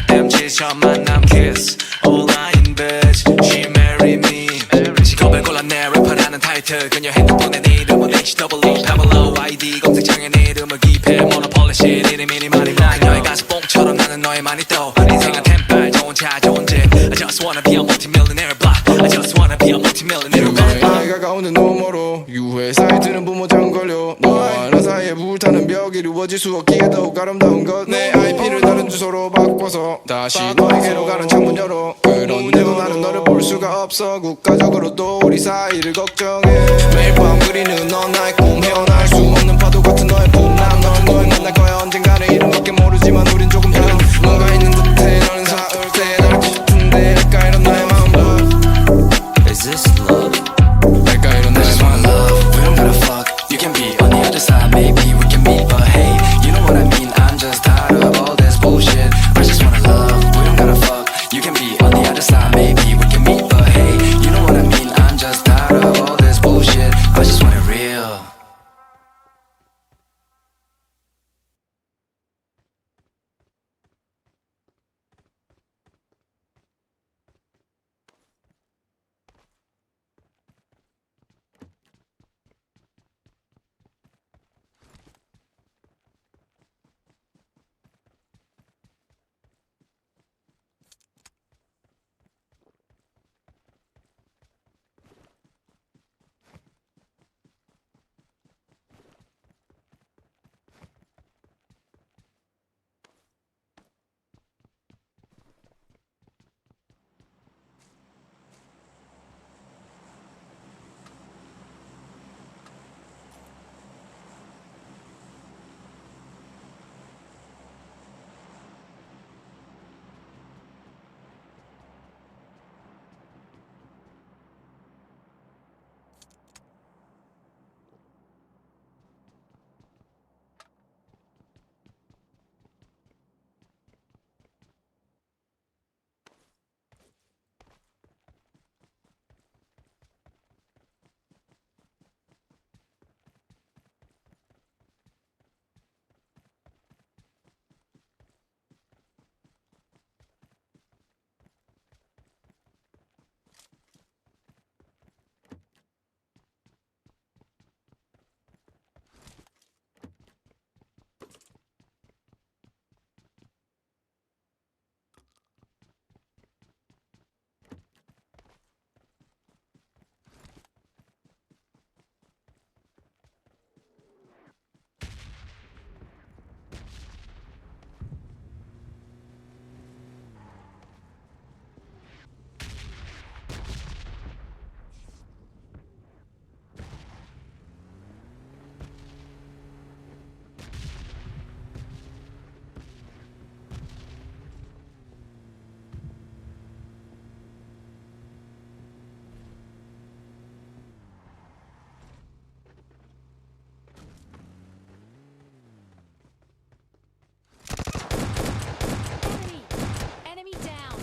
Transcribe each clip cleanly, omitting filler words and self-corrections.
첫 만남 kiss all night in bed she marry me 직업을 골랐네 래퍼라는 타이틀 그녀 핸드폰에 내 이름은 HWE Pamela ID 검색창에 내 이름을 기입해 모노폴리 shit 이름이 많이 나 그녀의 가슴뽕처럼 나는 너에만이 떠 인생은 템빨 좋은 차 좋은 집 I just wanna be a multi-millionaire block I just wanna be a multi-millionaire block 나이가 가운데 너머로 유해 사이트는 부모장 걸려 너와 나 사이에 불타는 벽이 이루어질 수 없기에 더욱 아름다운 것 내 IP를 다른 주소로 바꿔서 다시 너에게로 가는 창문 열어 그런데도 나는 너를 볼 수가 없어 국가적으로도 우리 사이를 걱정해 매일 밤 그리는 넌 나의 꿈 헤어날 수 없는 파도 같은 너의 품난 널 만날 거야 언젠가는 이름밖에 모르지만 우린 조금 다른 뭔가 있는 듯해 너는 사을 때 날 싶은데 할까 이런 나의 마음 Is this love? 할까 이런 나의 마음 We don't gotta fuck You can be on the other side Maybe we can meet But hey You know what I mean I'm just tired of all this bullshit I just wanna love We don't gotta fuck You can be on the other side Maybe we can meet But hey You know what I mean I'm just tired of all this bullshit I just want it real Enemy down.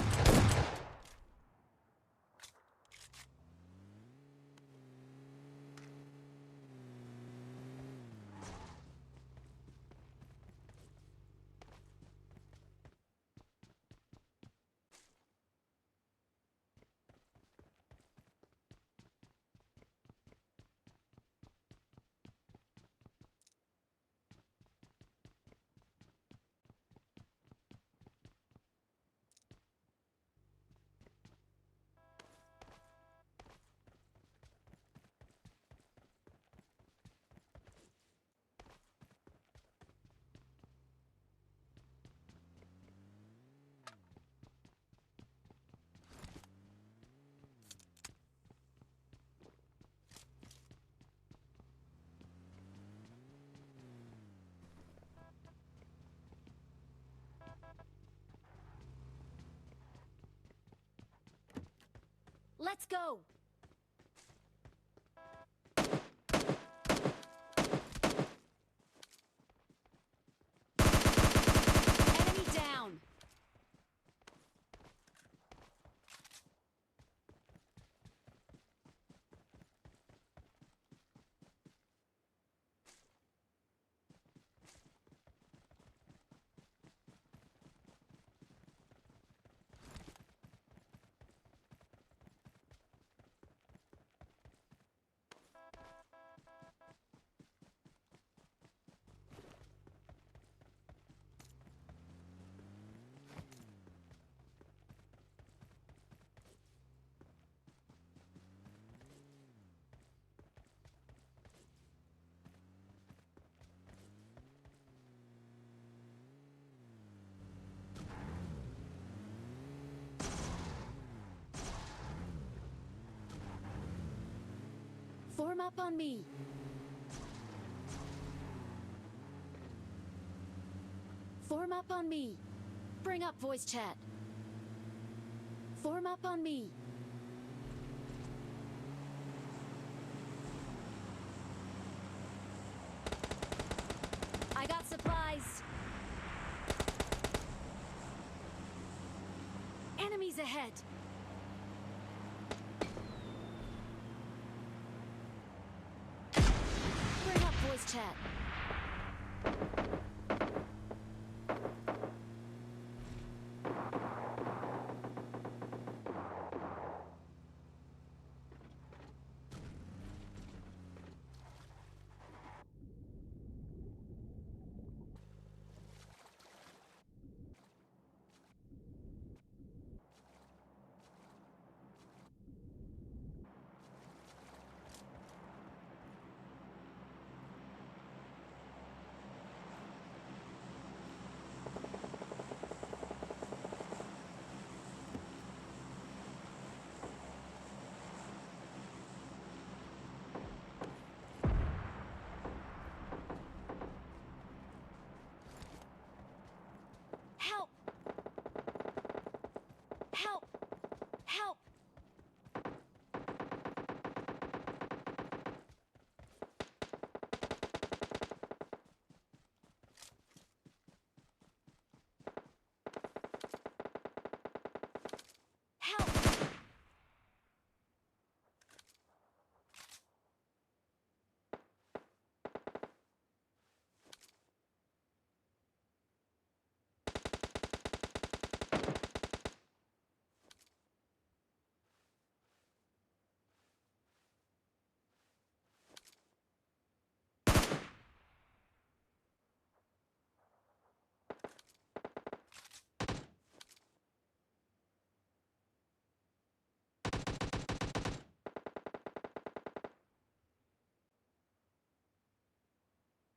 Let's go. Enemy down. Form up on me. Form up on me. Bring up voice chat. Form up on me. I got supplies. Enemies ahead. Bring up voice chat. Help! Help! Help!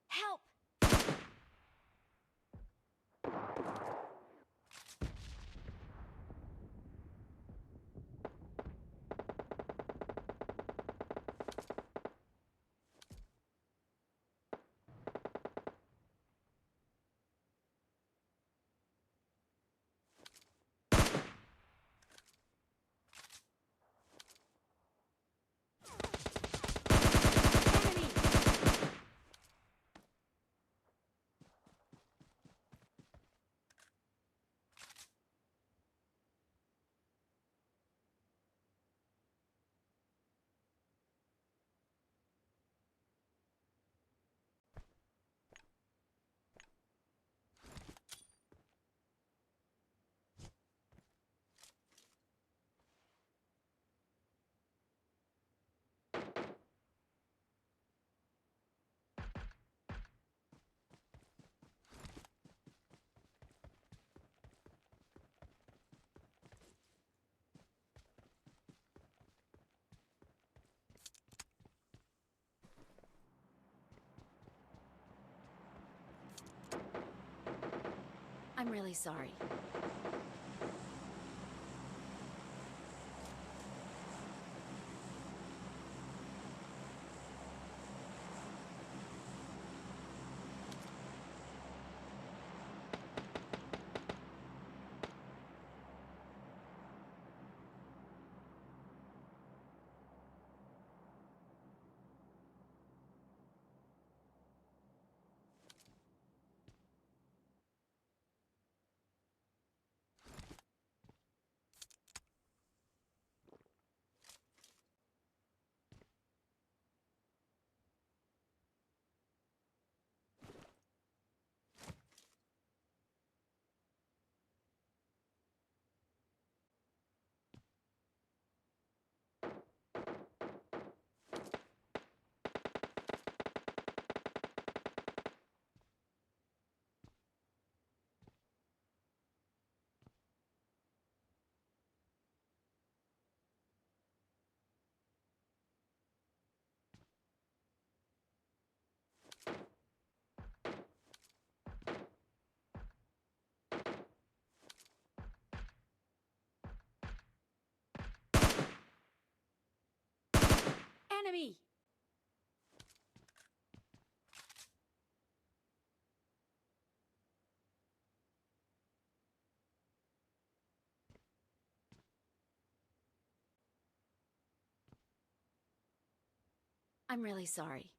Help! Help! Enemy! I'm really sorry. Enemy! I'm really sorry.